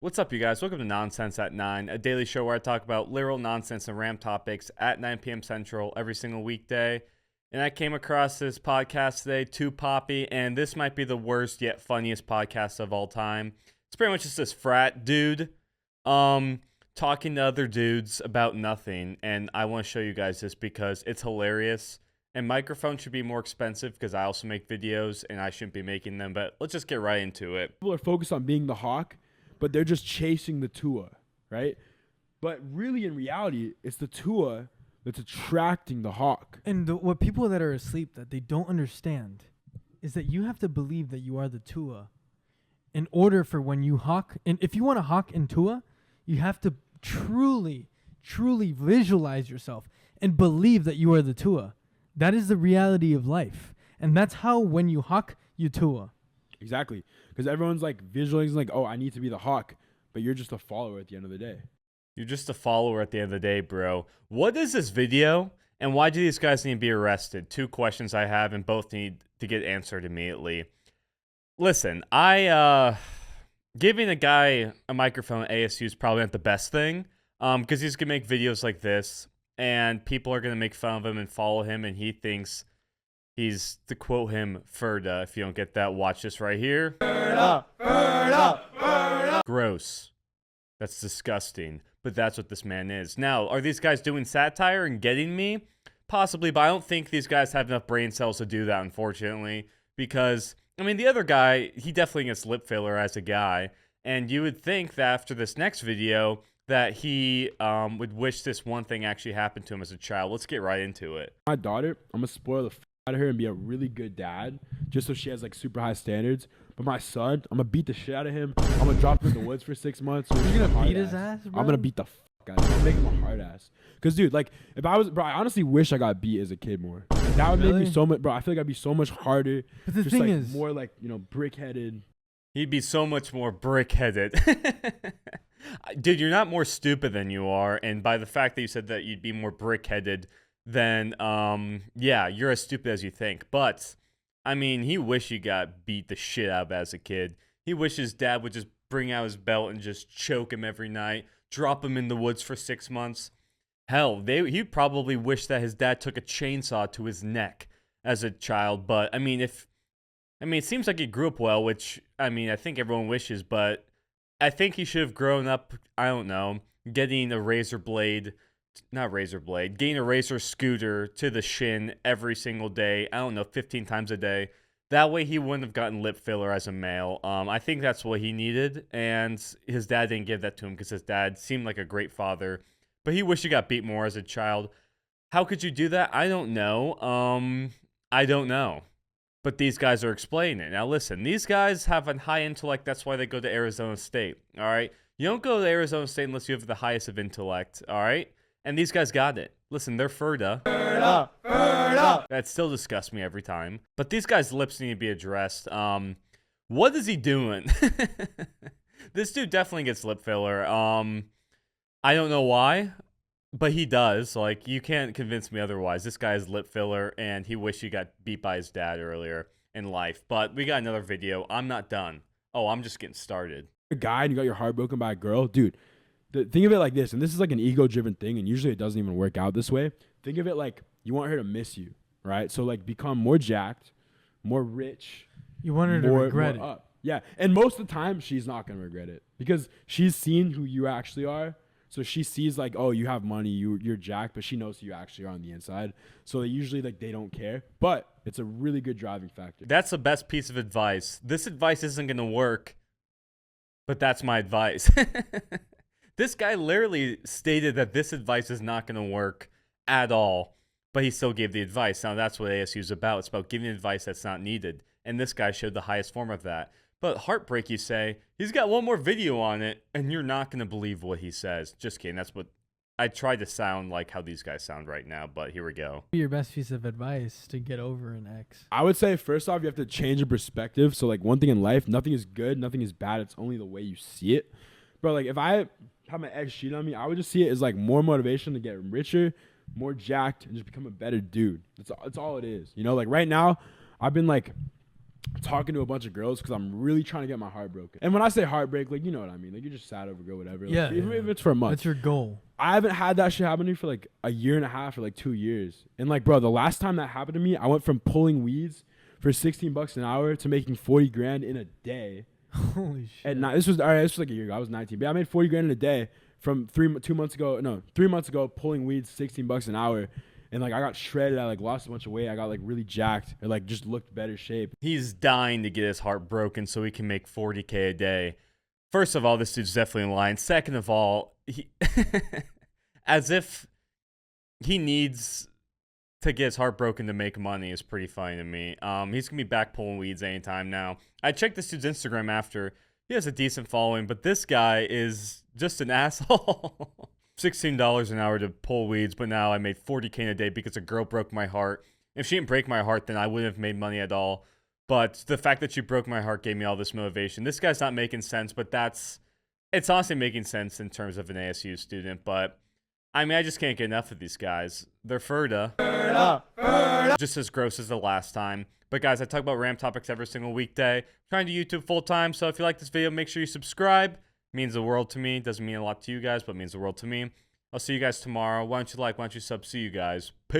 What's up, you guys? Welcome to Nonsense at 9, a daily show where I talk about literal nonsense and random topics at 9 p.m. Central every single weekday. And I came across this podcast today, Too Poppy, and this might be the worst yet funniest podcast of all time. It's pretty much just this frat dude talking to other dudes about nothing, and I want to show you guys this because it's hilarious. And microphones should be more expensive because I also make videos and I shouldn't be making them, but let's just get right into it. People are focused on being the hawk, but they're just chasing the Tua, right? But really, in reality, it's the Tua that's attracting the hawk. And what people that are asleep that they don't understand is that you have to believe that you are the Tua in order for when you hawk. And if you want to hawk in Tua, you have to truly visualize yourself and believe that you are the Tua. That is the reality of life. And that's how when you hawk, you Tua. Exactly. Because everyone's like visualizing like, oh, I need to be the hawk. But you're just a follower at the end of the day. You're just a follower at the end of the day, bro. What is this video, and why do these guys need to be arrested? Two questions I have, and both need to get answered immediately. Listen, giving a guy a microphone at ASU is probably not the best thing, because he's going to make videos like this, and people are going to make fun of him and follow him, and he thinks he's, to quote him, Ferda. If you don't get that, watch this right here. Ferda, Ferda, Ferda. Gross. That's disgusting. But that's what this man is. Now, are these guys doing satire and getting me? Possibly, but I don't think these guys have enough brain cells to do that, unfortunately. Because, I mean, the other guy, he definitely gets lip filler as a guy. And you would think that after this next video that he would wish this one thing actually happened to him as a child. Let's get right into it. My daughter, I'm going to spoil the out of her and be a really good dad just so she has like super high standards. But my son, I'm gonna beat the shit out of him. I'm gonna drop him in the woods for 6 months. You're gonna beat his ass, bro? I'm gonna beat the fuck out of him. I'm making him a hard ass. Cause dude, like if I was, bro, I honestly wish I got beat as a kid more. That would make me so much, bro. I feel like I'd be so much harder. But the just thing like is, more like, you know, brick-headed. He'd be so much more brick-headed. Dude, you're not more stupid than you are. And by the fact that you said that you'd be more brick-headed, then, yeah, you're as stupid as you think. But, I mean, he wish he got beat the shit out of as a kid. He wish his dad would just bring out his belt and just choke him every night, drop him in the woods for 6 months. Hell, he'd probably wish that his dad took a chainsaw to his neck as a child. But, I mean, it seems like he grew up well, which, I mean, I think everyone wishes. But I think he should have grown up, I don't know, getting a getting a razor scooter to the shin every single day. I don't know, 15 times a day. That way he wouldn't have gotten lip filler as a male. I think that's what he needed, and his dad didn't give that to him because his dad seemed like a great father. But he wished he got beat more as a child. How could you do that? I don't know. I don't know. But these guys are explaining it. Now listen, these guys have a high intellect. That's why they go to Arizona State, all right? You don't go to Arizona State unless you have the highest of intellect, all right? And these guys got it. Listen, they're Ferda. Ferda, Ferda. That still disgusts me every time. But these guys' lips need to be addressed. What is he doing? This dude definitely gets lip filler. I don't know why, but he does. Like, you can't convince me otherwise. This guy is lip filler, and he wished he got beat by his dad earlier in life. But we got another video. I'm not done. Oh, I'm just getting started. A guy and you got your heart broken by a girl, dude. Think of it like this, and this is like an ego-driven thing, and usually it doesn't even work out this way. Think of it like you want her to miss you, right? So like become more jacked, more rich. You want her to regret it. Up. Yeah, and most of the time she's not gonna regret it because she's seen who you actually are. So she sees like, oh, you have money, you're jacked, but she knows who you actually are on the inside. So usually like they don't care, but it's a really good driving factor. That's the best piece of advice. This advice isn't gonna work, but that's my advice. This guy literally stated that this advice is not going to work at all, but he still gave the advice. Now, that's what ASU is about. It's about giving advice that's not needed, and this guy showed the highest form of that. But heartbreak, you say, he's got one more video on it, and you're not going to believe what he says. Just kidding. That's what I tried to sound like how these guys sound right now, but here we go. Your best piece of advice to get over an ex? I would say, first off, you have to change your perspective. So, like, one thing in life, nothing is good, nothing is bad. It's only the way you see it. Bro, like, if I have my ex cheat on me, I would just see it as like more motivation to get richer, more jacked, and just become a better dude. That's all it is. You know, like right now, I've been like talking to a bunch of girls because I'm really trying to get my heart broken. And when I say heartbreak, like, you know what I mean. Like, you're just sad over a girl, whatever. Like, Yeah, even yeah. if it's for a month. That's your goal. I haven't had that shit happen to me for like a year and a half or like 2 years. And like, bro, the last time that happened to me, I went from pulling weeds for $16 an hour to making 40 grand in a day. Holy shit. And this was like a year ago. I was 19, but I made 40 grand in a day from 3 months ago, pulling weeds, $16 an hour. And like, I got shredded. I like lost a bunch of weight. I got like really jacked, or like just looked better shape. He's dying to get his heart broken so he can make 40K a day. First of all, this dude's definitely lying. Second of all, he as if he needs to get his heart broken to make money is pretty funny to me. He's gonna be back pulling weeds anytime now. I checked this dude's Instagram after. He has a decent following, but this guy is just an asshole. $16 an hour to pull weeds, but now I made 40K in a day because a girl broke my heart. If she didn't break my heart, then I wouldn't have made money at all. But the fact that she broke my heart gave me all this motivation. This guy's not making sense, but it's honestly making sense in terms of an ASU student. But I mean, I just can't get enough of these guys. They're just as gross as the last time. But guys, I talk about random topics every single weekday. I'm trying to YouTube full time, so if you like this video, make sure you subscribe. It means the world to me. Doesn't mean a lot to you guys, but it means the world to me. I'll see you guys tomorrow. Why don't you like, why don't you sub? See you guys. Peace.